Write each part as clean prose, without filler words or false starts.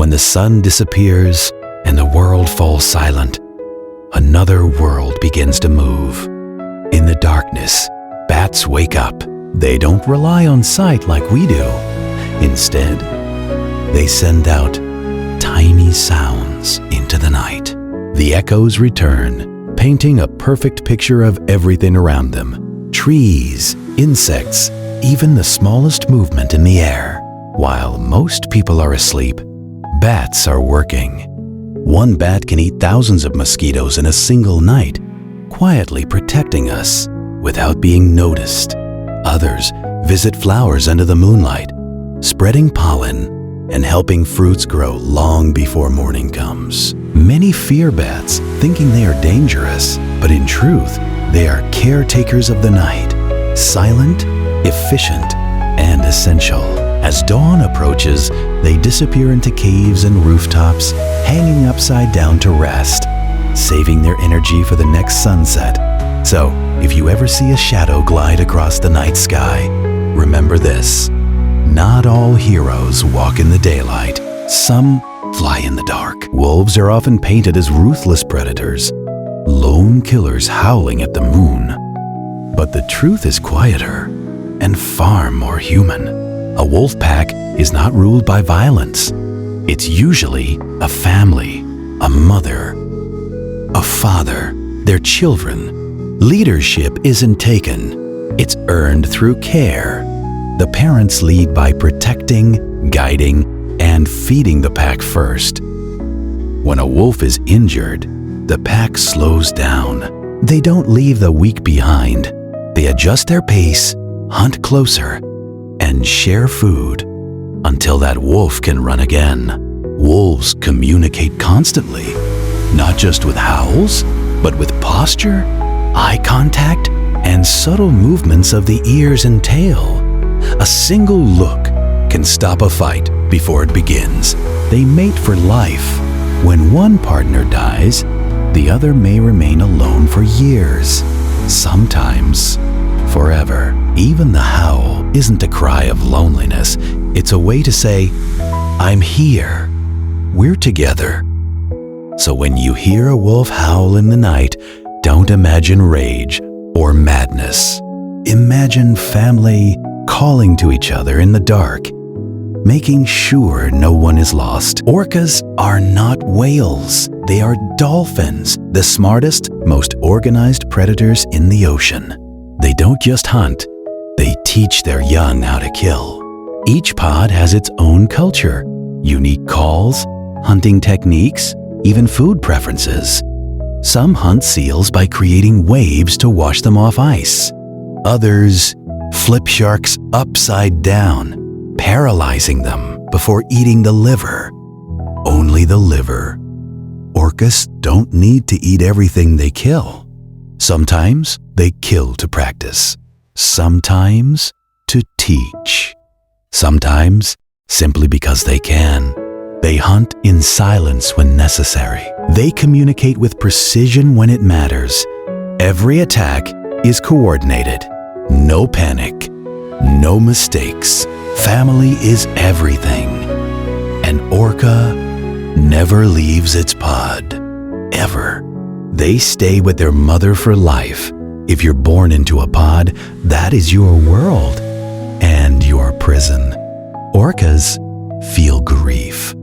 When the sun disappears and the world falls silent, another world begins to move. In the darkness, bats wake up. They don't rely on sight like we do. Instead, they send out tiny sounds into the night. The echoes return, painting a perfect picture of everything around them. Trees, insects, even the smallest movement in the air. While most people are asleep, bats are working. One bat can eat thousands of mosquitoes in a single night, quietly protecting us without being noticed. Others visit flowers under the moonlight, spreading pollen and helping fruits grow long before morning comes. Many fear bats, thinking they are dangerous, but in truth, they are caretakers of the night, silent, efficient, and essential. As dawn approaches, they disappear into caves and rooftops, hanging upside down to rest, saving their energy for the next sunset. So, if you ever see a shadow glide across the night sky, remember this: not all heroes walk in the daylight. Some fly in the dark. Wolves are often painted as ruthless predators, lone killers howling at the moon. But the truth is quieter and far more human. A wolf pack is not ruled by violence. It's usually a family, a mother, a father, their children. Leadership isn't taken, it's earned through care. The parents lead by protecting, guiding, and feeding the pack first. When a wolf is injured, the pack slows down. They don't leave the weak behind. They adjust their pace, hunt closer, and share food until that wolf can run again. Wolves communicate constantly, not just with howls, but with posture, eye contact, and subtle movements of the ears and tail. A single look can stop a fight before it begins. They mate for life. When one partner dies, the other may remain alone for years, sometimes forever. Even the howl isn't a cry of loneliness. It's a way to say, I'm here. We're together. So when you hear a wolf howl in the night, don't imagine rage or madness. Imagine family calling to each other in the dark, making sure no one is lost. Orcas are not whales. They are dolphins, the smartest, most organized predators in the ocean. They don't just hunt, they teach their young how to kill. Each pod has its own culture, unique calls, hunting techniques, even food preferences. Some hunt seals by creating waves to wash them off ice. Others flip sharks upside down, paralyzing them before eating the liver. Only the liver. Orcas don't need to eat everything they kill. Sometimes they kill to practice. Sometimes to teach. Sometimes simply because they can. They hunt in silence when necessary. They communicate with precision when it matters. Every attack is coordinated. No panic. No mistakes. Family is everything. An orca never leaves its pod. Ever. They stay with their mother for life. If you're born into a pod, that is your world and your prison. Orcas feel grief.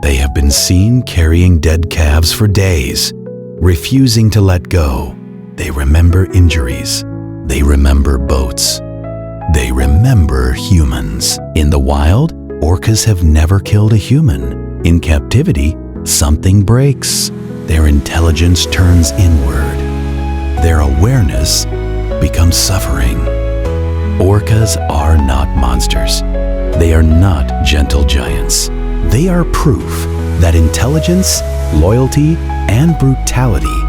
They have been seen carrying dead calves for days, refusing to let go. They remember injuries. They remember boats. They remember humans. In the wild, orcas have never killed a human. In captivity, something breaks. Their intelligence turns inward. Their awareness becomes suffering. Orcas are not monsters. They are not gentle giants. They are proof that intelligence, loyalty, and brutality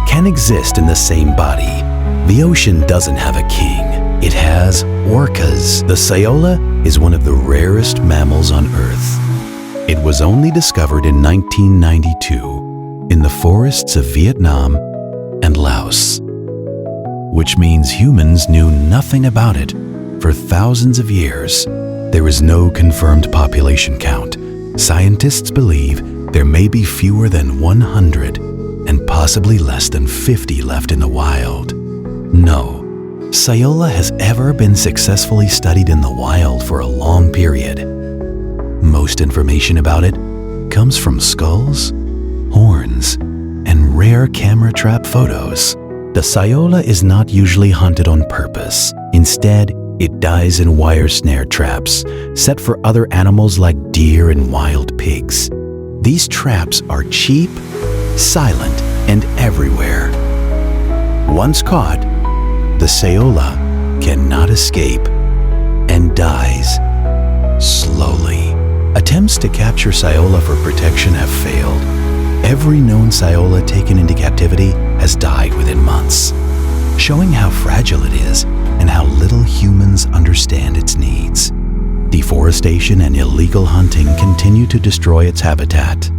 can exist in the same body. The ocean doesn't have a king. It has orcas. The saola is one of the rarest mammals on Earth. It was only discovered in 1992 in the forests of Vietnam and Laos, which means humans knew nothing about it for thousands of years. There is no confirmed population count. Scientists believe there may be fewer than 100 and possibly less than 50 left in the wild. No Sayola has ever been successfully studied in the wild for a long period. Most information about it comes from skulls, horns, and rare camera trap photos. The Sayola is not usually hunted on purpose. Instead, it dies in wire snare traps set for other animals like deer and wild pigs. These traps are cheap, silent, and everywhere. Once caught, the Sayola cannot escape and dies slowly. Attempts to capture Sayola for protection have failed. Every known Sayola taken into captivity has died within months, showing how fragile it is and how little humans understand its needs. Deforestation and illegal hunting continue to destroy its habitat.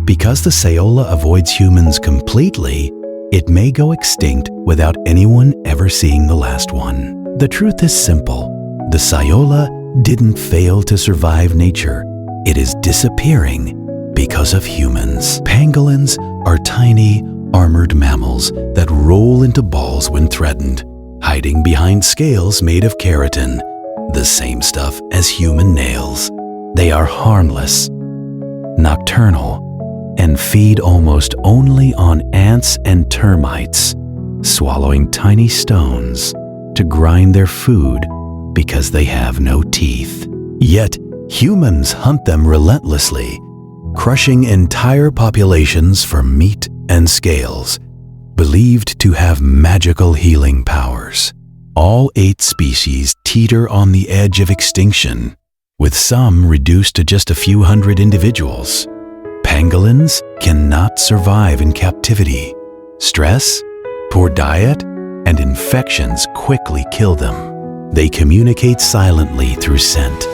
Because the Sayola avoids humans completely, it may go extinct without anyone ever seeing the last one. The truth is simple. The Sayola didn't fail to survive nature. It is disappearing because of humans. Pangolins are tiny, armored mammals that roll into balls when threatened, hiding behind scales made of keratin, the same stuff as human nails. They are harmless, nocturnal, and feed almost only on ants and termites, swallowing tiny stones to grind their food because they have no teeth. Yet, humans hunt them relentlessly, crushing entire populations for meat and scales, believed to have magical healing powers. All 8 species teeter on the edge of extinction, with some reduced to just a few hundred individuals. Pangolins cannot survive in captivity. Stress, poor diet, and infections quickly kill them. They communicate silently through scent,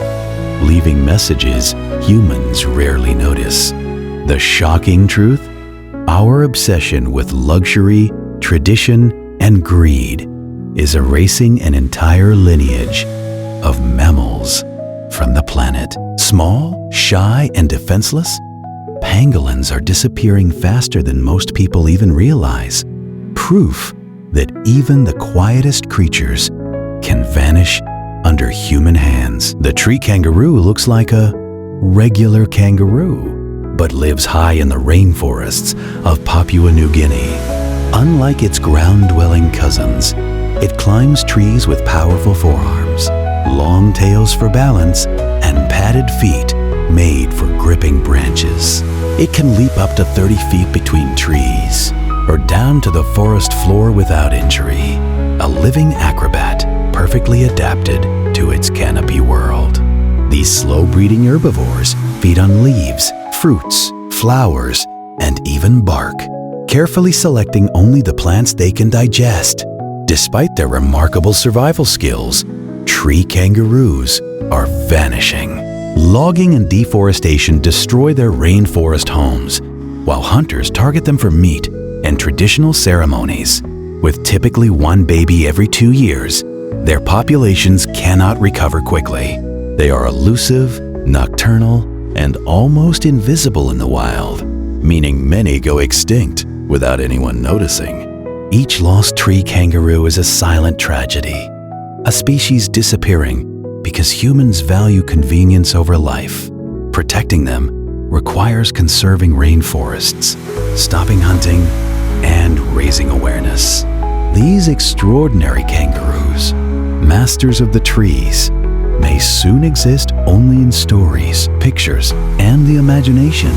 leaving messages humans rarely notice. The shocking truth? Our obsession with luxury, tradition, and greed is erasing an entire lineage of mammals from the planet. Small, shy, and defenseless, pangolins are disappearing faster than most people even realize. Proof that even the quietest creatures can vanish under human hands. The tree kangaroo looks like a regular kangaroo, but lives high in the rainforests of Papua New Guinea. Unlike its ground-dwelling cousins, it climbs trees with powerful forearms, long tails for balance, and padded feet made for gripping branches. It can leap up to 30 feet between trees, or down to the forest floor without injury. A living acrobat, perfectly adapted to its canopy world. These slow-breeding herbivores feed on leaves, fruits, flowers, and even bark, carefully selecting only the plants they can digest. Despite their remarkable survival skills, tree kangaroos are vanishing. Logging and deforestation destroy their rainforest homes, while hunters target them for meat and traditional ceremonies. With typically one baby every 2 years, their populations cannot recover quickly. They are elusive, nocturnal, and almost invisible in the wild, meaning many go extinct without anyone noticing. Each lost tree kangaroo is a silent tragedy, a species disappearing because humans value convenience over life. Protecting them requires conserving rainforests, stopping hunting, and raising awareness. These extraordinary kangaroos, masters of the trees, may soon exist only in stories, pictures, and the imagination.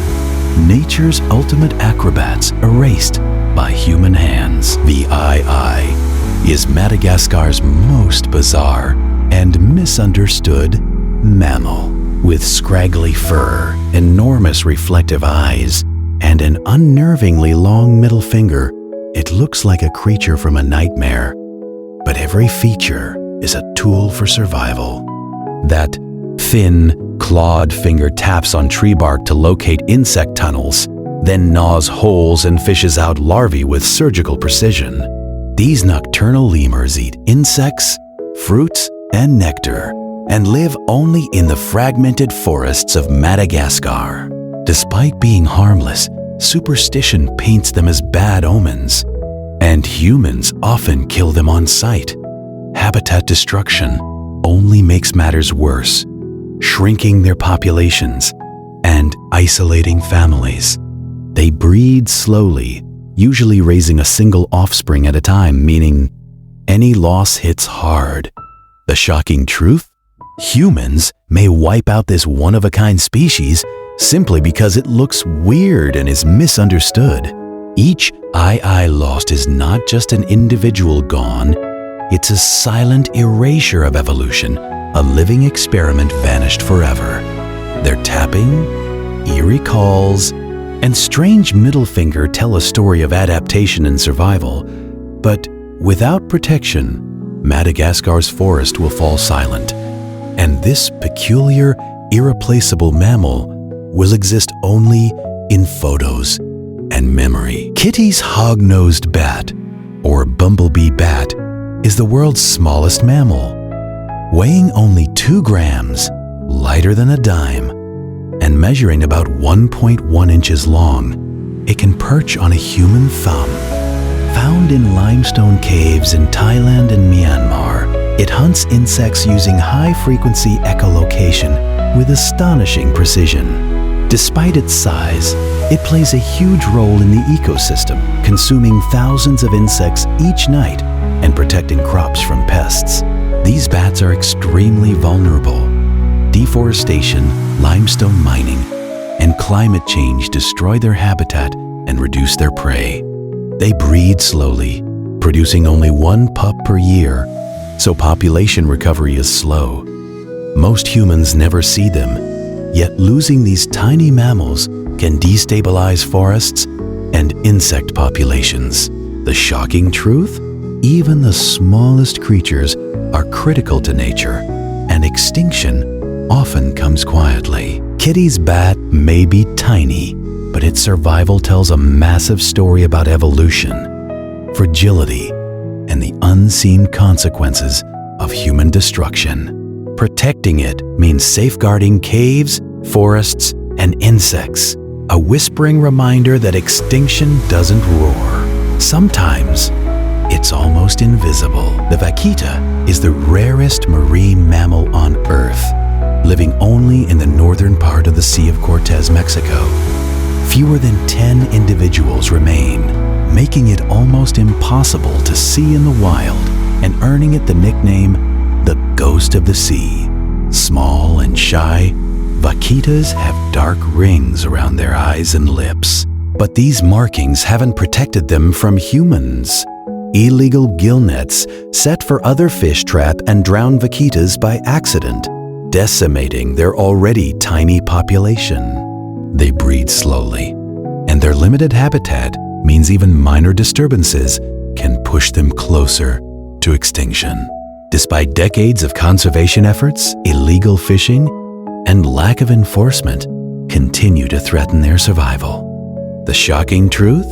Nature's ultimate acrobats erased by human hands. The ii is Madagascar's most bizarre and misunderstood mammal. With scraggly fur, enormous reflective eyes, and an unnervingly long middle finger, it looks like a creature from a nightmare. But every feature is a tool for survival. That thin, clawed finger taps on tree bark to locate insect tunnels, then gnaws holes and fishes out larvae with surgical precision. These nocturnal lemurs eat insects, fruits, and nectar, and live only in the fragmented forests of Madagascar. Despite being harmless, superstition paints them as bad omens, and humans often kill them on sight. Habitat destruction only makes matters worse, shrinking their populations and isolating families. They breed slowly, usually raising a single offspring at a time, meaning any loss hits hard. The shocking truth? Humans may wipe out this one-of-a-kind species simply because it looks weird and is misunderstood. Each eye lost is not just an individual gone, it's a silent erasure of evolution, a living experiment vanished forever. Their tapping, eerie calls, and strange middle finger tell a story of adaptation and survival. But without protection, Madagascar's forest will fall silent, and this peculiar, irreplaceable mammal will exist only in photos and memory. Kitty's hog-nosed bat, or bumblebee bat, is the world's smallest mammal. Weighing only 2 grams, lighter than a dime, and measuring about 1.1 inches long, it can perch on a human thumb. Found in limestone caves in Thailand and Myanmar, it hunts insects using high-frequency echolocation with astonishing precision. Despite its size, it plays a huge role in the ecosystem, consuming thousands of insects each night and protecting crops from pests. These bats are extremely vulnerable. Deforestation, limestone mining, and climate change destroy their habitat and reduce their prey. They breed slowly, producing only 1 pup per year, so population recovery is slow. Most humans never see them, yet losing these tiny mammals can destabilize forests and insect populations. The shocking truth? Even the smallest creatures are critical to nature, and extinction often comes quietly. Kitty's bat may be tiny, but its survival tells a massive story about evolution, fragility, and the unseen consequences of human destruction. Protecting it means safeguarding caves, forests, and insects, a whispering reminder that extinction doesn't roar. Sometimes, it's almost invisible. The vaquita is the rarest marine mammal on Earth, living only in the northern part of the Sea of Cortez, Mexico. Fewer than 10 individuals remain, making it almost impossible to see in the wild and earning it the nickname, the Ghost of the Sea. Small and shy, vaquitas have dark rings around their eyes and lips. But these markings haven't protected them from humans. Illegal gill nets set for other fish trap and drown vaquitas by accident, decimating their already tiny population. They breed slowly, and their limited habitat means even minor disturbances can push them closer to extinction. Despite decades of conservation efforts, illegal fishing, and lack of enforcement continue to threaten their survival. The shocking truth?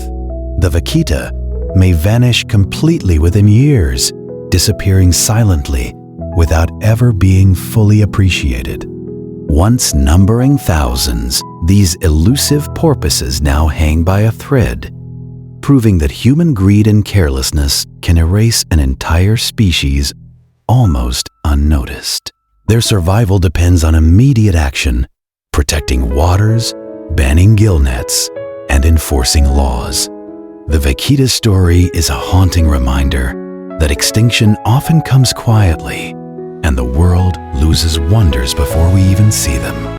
The vaquita may vanish completely within years, disappearing silently without ever being fully appreciated. Once numbering thousands, these elusive porpoises now hang by a thread, proving that human greed and carelessness can erase an entire species almost unnoticed. Their survival depends on immediate action, protecting waters, banning gill nets, and enforcing laws. The vaquita story is a haunting reminder that extinction often comes quietly, and the world loses wonders before we even see them.